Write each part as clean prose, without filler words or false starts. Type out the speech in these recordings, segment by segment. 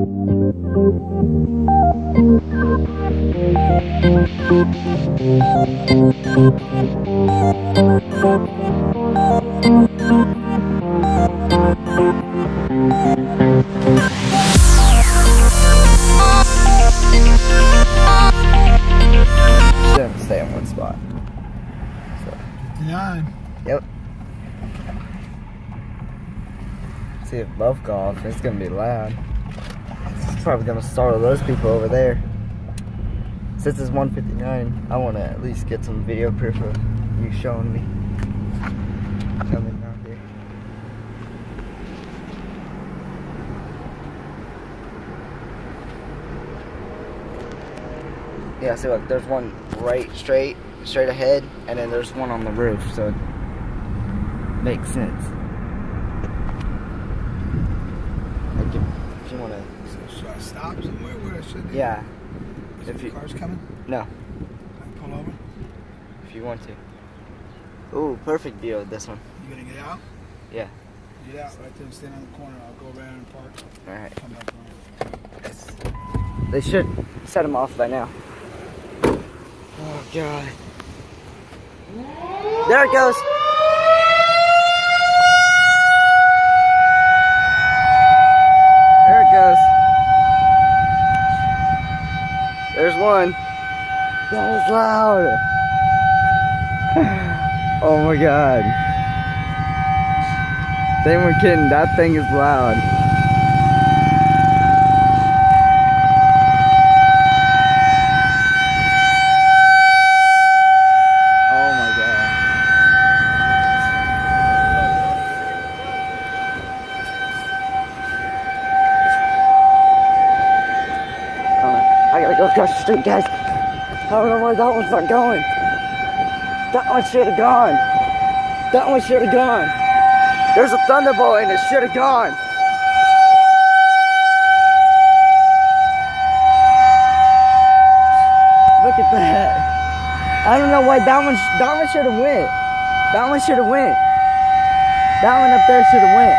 Shouldn't stay in one spot. So. 59. Yep. See if both go off, it's gonna be loud. It's probably gonna startle those people over there. Since it's 1:59, I wanna at least get some video proof of you showing me coming down here. Yeah, see, look, there's one right straight ahead, and then there's one on the roof, so it makes sense. Like if you wanna. So should I stop somewhere where I should be? Yeah. If the car's coming? No. I can pull over? If you want to. Ooh, perfect view of this one. You gonna get out? Yeah. Get out right there and stand on the corner. I'll go around and park. Alright. Come back around. Yes. They should set them off by now. Oh god. There it goes. There it goes. There's one. That is loud. Oh my god. They weren't kidding. That thing is loud. Oh my god. I gotta go across the street, guys. I don't know why that one's not going. That one should have gone. That one should have gone. There's a thunderbolt and it should have gone. Look at that. I don't know why that one should have went. That one should have went. That one up there should have went.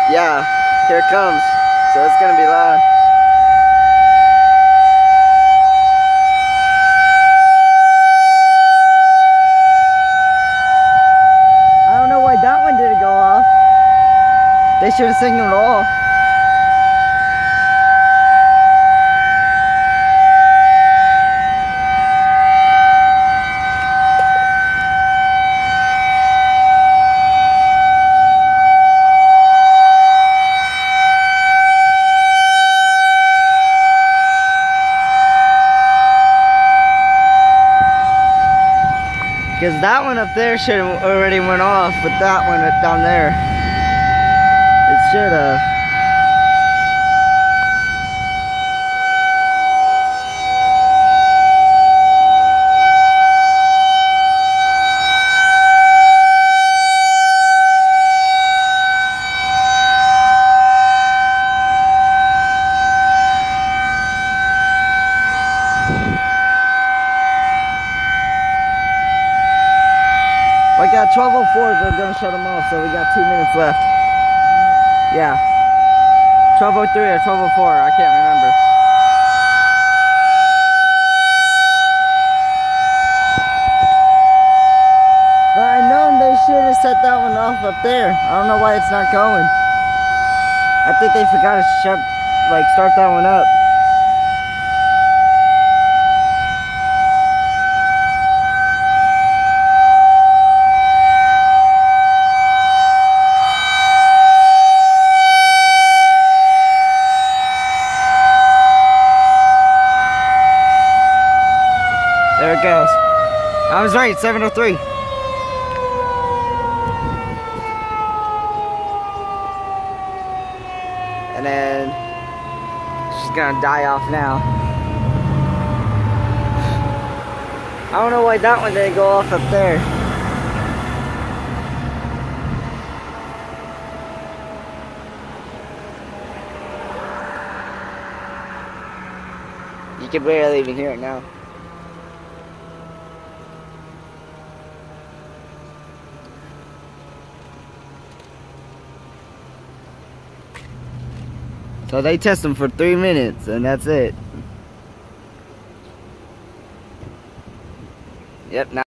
Yeah, here it comes. So it's gonna be loud. I don't know why that one didn't go off. They should have signaled all. Because that one up there should have already went off, but that one down there, it should have. We got 12:04, they're gonna shut them off, so we got 2 minutes left. Yeah. 12:03 or 12:04, I can't remember. But I know they should have set that one off up there. I don't know why it's not going. I think they forgot to start that one up. There it goes. I was right, 7:03. And then she's gonna die off now. I don't know why that one didn't go off up there. You can barely even hear it now. So they test them for 3 minutes and that's it. Yep. Now